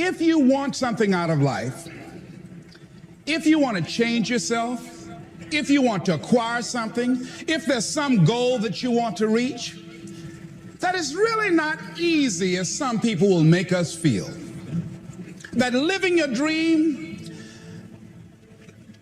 if you want something out of life, if you want to change yourself, if you want to acquire something, if there's some goal that you want to reach, that is really not easy as some people will make us feel. That living your dream,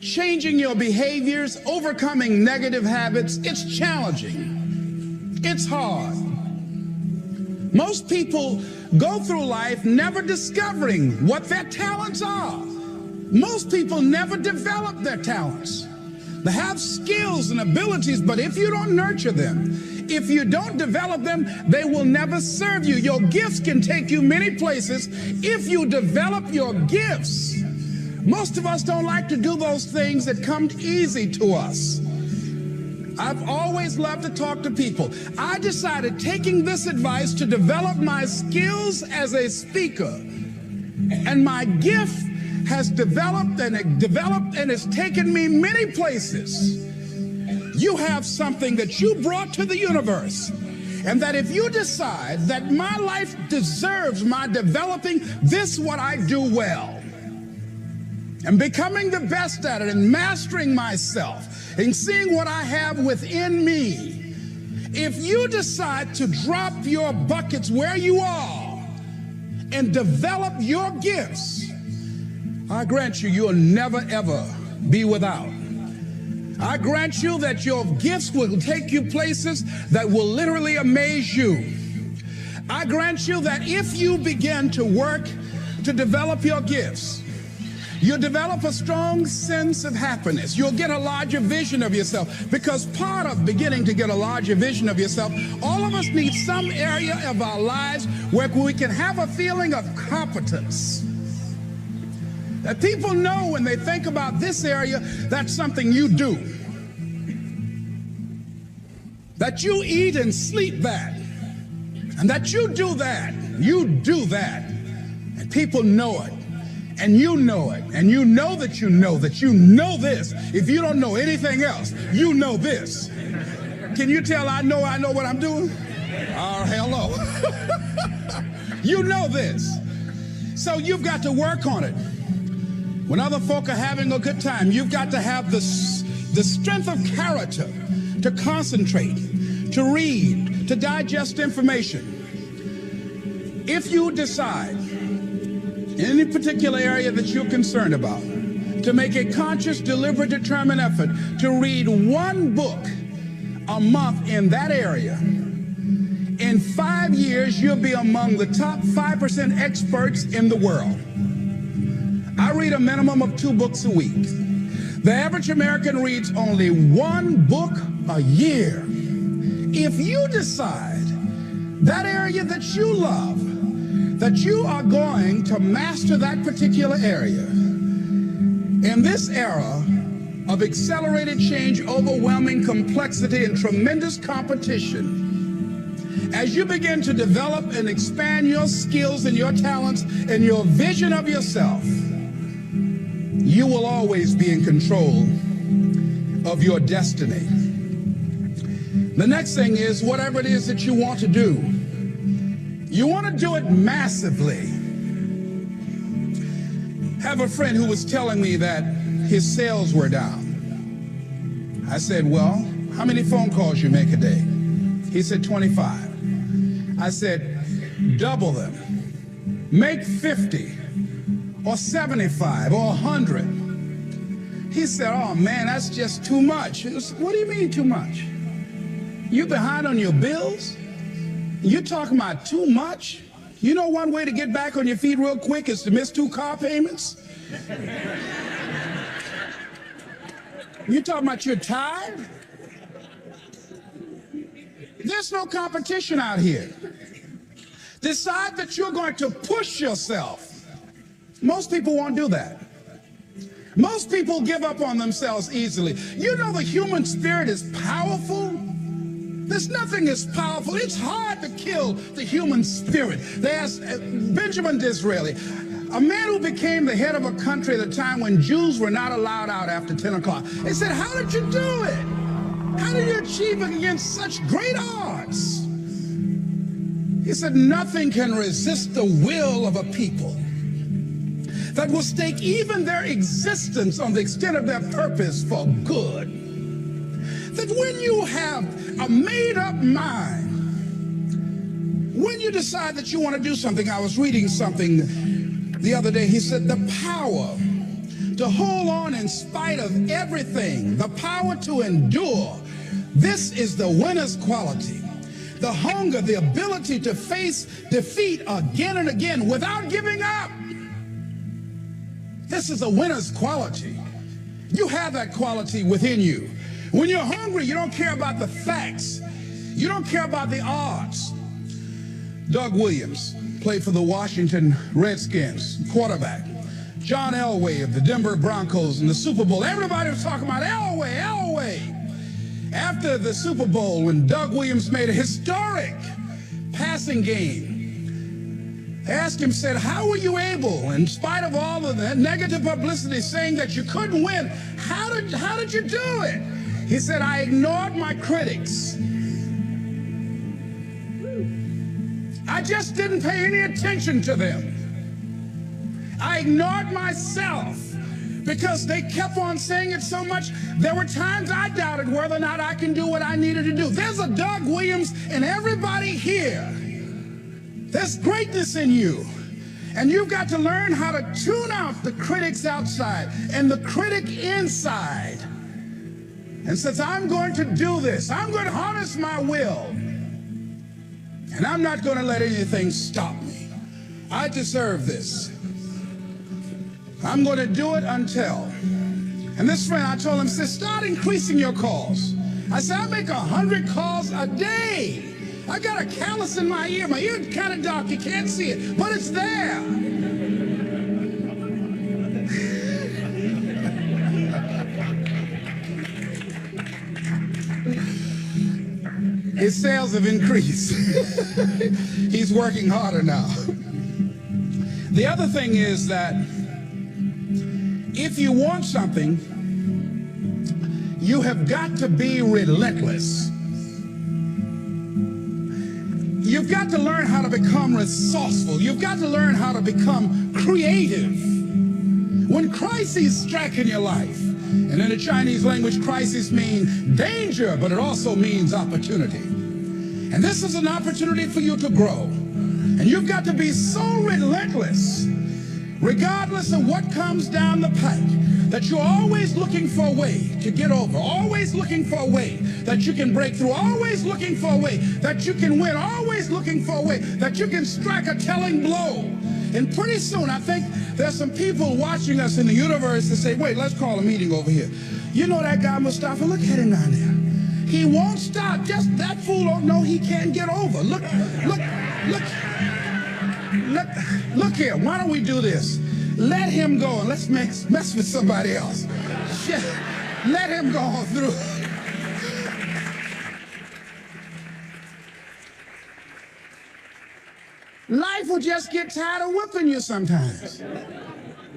changing your behaviors, overcoming negative habits, it's challenging. It's hard. Most people go through life never discovering what their talents are. Most people never develop their talents. They have skills and abilities, but if you don't nurture them, if you don't develop them, they will never serve you. Your gifts can take you many places if you develop your gifts. Most of us don't like to do those things that come easy to us. I've always loved to talk to people. I decided, taking this advice, to develop my skills as a speaker. And my gift has developed and it's taken me many places. You have something that you brought to the universe. And that if you decide that my life deserves my developing this, what I do well, and becoming the best at it and mastering myself and seeing what I have within me, if you decide to drop your buckets where you are and develop your gifts, I grant you, you'll never ever be without. I grant you that your gifts will take you places that will literally amaze you. I grant you that if you begin to work to develop your gifts, you'll develop a strong sense of happiness. You'll get a larger vision of yourself, because part of beginning to get a larger vision of yourself, all of us need some area of our lives where we can have a feeling of competence. That people know when they think about this area, that's something you do. That you eat and sleep that. And that you do that. You do that. And people know it. And you know it. And you know that you know this. If you don't know anything else, you know this. Can you tell I know what I'm doing? Oh, hello. You know this. So you've got to work on it. When other folk are having a good time, you've got to have the strength of character to concentrate, to read, to digest information. If you decide in any particular area that you're concerned about, to make a conscious, deliberate, determined effort to read one book a month in that area, in 5 years, you'll be among the top 5% experts in the world. I read a minimum of 2 books a week. The average American reads only 1 book a year. If you decide that area that you love, that you are going to master that particular area, in this era of accelerated change, overwhelming complexity, and tremendous competition, as you begin to develop and expand your skills and your talents and your vision of yourself, you will always be in control of your destiny. The next thing is, whatever it is that you want to do, you want to do it massively. I have a friend who was telling me that his sales were down. I said, well, how many phone calls you make a day? He said, 25. I said, double them. Make 50 or 75 or 100. He said, oh man, that's just too much. What do you mean too much? You behind on your bills? You talking about too much? You know one way to get back on your feet real quick is to miss 2 car payments? You talking about you're tired? There's no competition out here. Decide that you're going to push yourself. Most people won't do that. Most people give up on themselves easily. You know the human spirit is powerful. There's nothing as powerful. It's hard to kill the human spirit. There's Benjamin Disraeli, a man who became the head of a country at a time when Jews were not allowed out after 10 o'clock. They said, how did you do it? How did you achieve it against such great odds? He said, nothing can resist the will of a people. that will stake even their existence on the extent of their purpose for good. That when you have a made-up mind, when you decide that you want to do something, I was reading something the other day, he said the power to hold on in spite of everything, the power to endure, this is the winner's quality. The hunger, the ability to face defeat again and again without giving up. This is a winner's quality. You have that quality within you. When you're hungry, you don't care about the facts. You don't care about the odds. Doug Williams played for the Washington Redskins, quarterback. John Elway of the Denver Broncos in the Super Bowl. Everybody was talking about Elway, Elway. After the Super Bowl, when Doug Williams made a historic passing game, they asked him, said, how were you able, in spite of all of that negative publicity saying that you couldn't win, how did you do it? He said, I ignored my critics. I just didn't pay any attention to them. I ignored myself because they kept on saying it so much. There were times I doubted whether or not I can do what I needed to do. There's a Doug Williams in everybody here. There's greatness in you. And you've got to learn how to tune out the critics outside and the critic inside. And says, I'm going to do this. I'm going to harness my will. And I'm not going to let anything stop me. I deserve this. I'm going to do it until. And this friend, I told him, said, start increasing your calls. I said, I make 100 calls a day. I got a callus in my ear. My ear's kind of dark. You can't see it, but it's there. His sales have increased. He's working harder now. The other thing is that if you want something, you have got to be relentless. You've got to learn how to become resourceful. You've got to learn how to become creative. When crises strike in your life, and in the Chinese language, crises mean danger, but it also means opportunity. And this is an opportunity for you to grow. And you've got to be so relentless, regardless of what comes down the pike, that you're always looking for a way to get over, always looking for a way that you can break through, always looking for a way that you can win, always looking for a way that you can strike a telling blow. And pretty soon, I think there's some people watching us in the universe that say, wait, let's call a meeting over here. You know that guy Mustafa? Look at him down there. He won't stop. Just that fool don't know he can't get over. Look here. Why don't we do this? Let him go and let's mess with somebody else. Let him go on through. Life will just get tired of whipping you sometimes.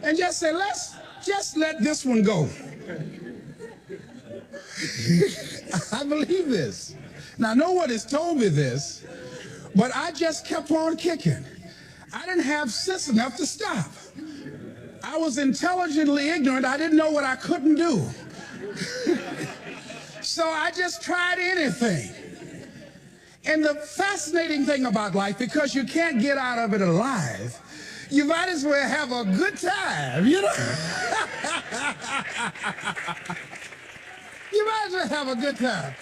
And just say, let's just let this one go. I believe this. Now, no one has told me this, but I just kept on kicking. I didn't have sense enough to stop. I was intelligently ignorant. I didn't know what I couldn't do. So I just tried anything. And the fascinating thing about life, because you can't get out of it alive, you might as well have a good time, you know? You might as well have a good time.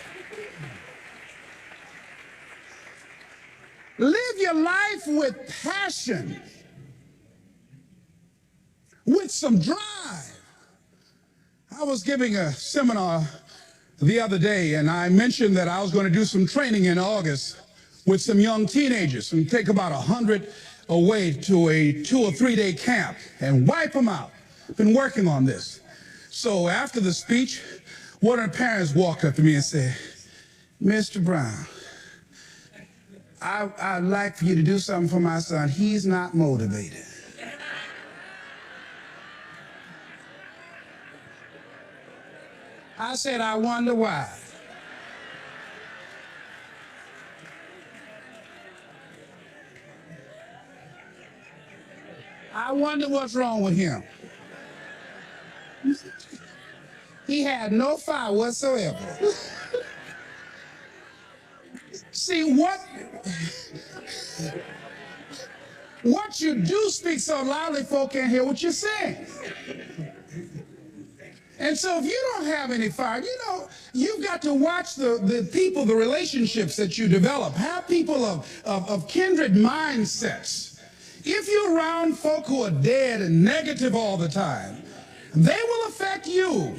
Live your life with passion, with some drive. I was giving a seminar the other day, and I mentioned that I was going to do some training in August with some young teenagers and take about 100 away to a 2 or 3 day camp and wipe them out. Been working on this. So after the speech, one of the parents walked up to me and said, Mr. Brown, I'd like for you to do something for my son. He's not motivated. I said, I wonder why. I I wonder what's wrong with him. He had no fire whatsoever. See, what you do speak so loudly, folk can't hear what you're saying. And so if you don't have any fire, you've got to watch the people, the relationships that you develop. Have people of kindred mindsets. If you're around folk who are dead and negative all the time, they will affect you.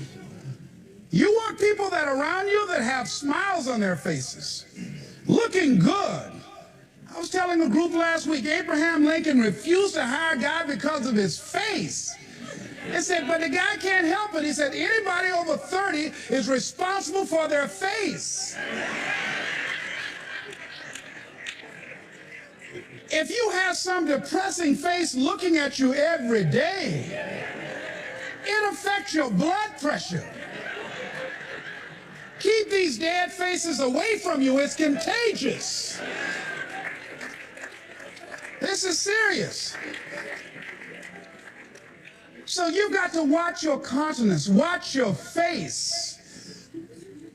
You want people that are around you that have smiles on their faces, looking good. I was telling a group last week, Abraham Lincoln refused to hire a guy because of his face. They said, but the guy can't help it. He said, anybody over 30 is responsible for their face. If you have some depressing face looking at you every day, it affects your blood pressure. Keep these dead faces away from you. It's contagious. This is serious. So you've got to watch your countenance, watch your face,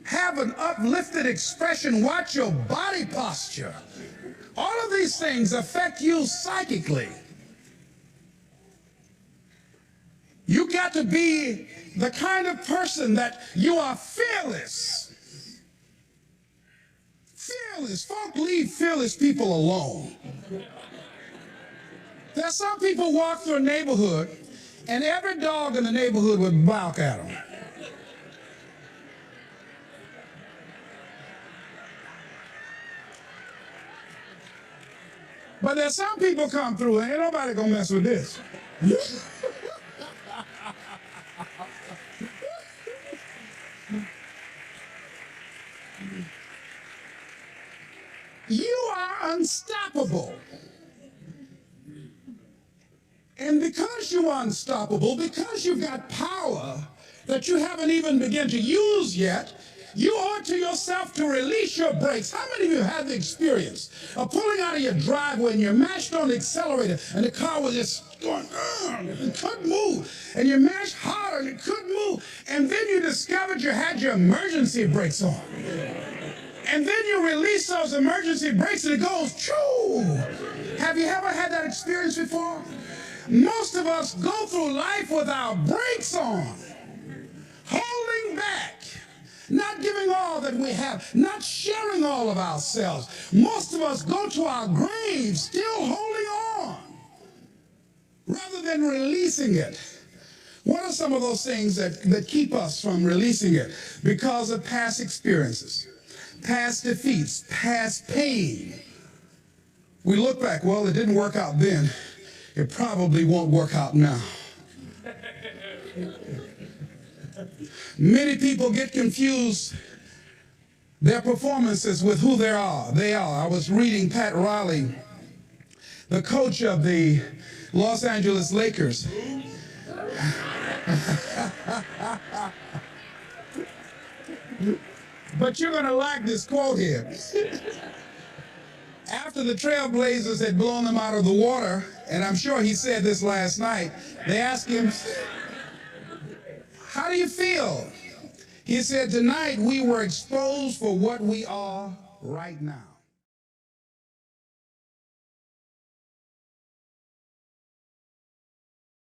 have an uplifted expression, watch your body posture. All of these things affect you psychically. You got to be the kind of person that you are fearless. Fearless. Folk leave fearless people alone. There's some people walk through a neighborhood and every dog in the neighborhood would bark at them. But there's some people come through and ain't nobody gonna mess with this. You are unstoppable. And because you are unstoppable, because you've got power that you haven't even begun to use yet, you owe it to yourself to release your brakes. How many of you have the experience of pulling out of your driveway and you're mashed on the accelerator and the car was just going, and couldn't move, and you mashed harder and it couldn't move, and then you discovered you had your emergency brakes on. And then you release those emergency brakes and it goes, choo! Have you ever had that experience before? Most of us go through life with our brakes on, holding back, not giving all that we have, not sharing all of ourselves. Most of us go to our graves still holding on rather than releasing it. What are some of those things that keep us from releasing it? Because of past experiences, past defeats, past pain. We look back, well, it didn't work out then. It probably won't work out now. Many people get confused their performances with who they are. I was reading Pat Riley, the coach of the Los Angeles Lakers. But you're going to like this quote here. After the Trailblazers had blown them out of the water, and I'm sure he said this last night, they asked him, how do you feel? He said, tonight we were exposed for what we are right now.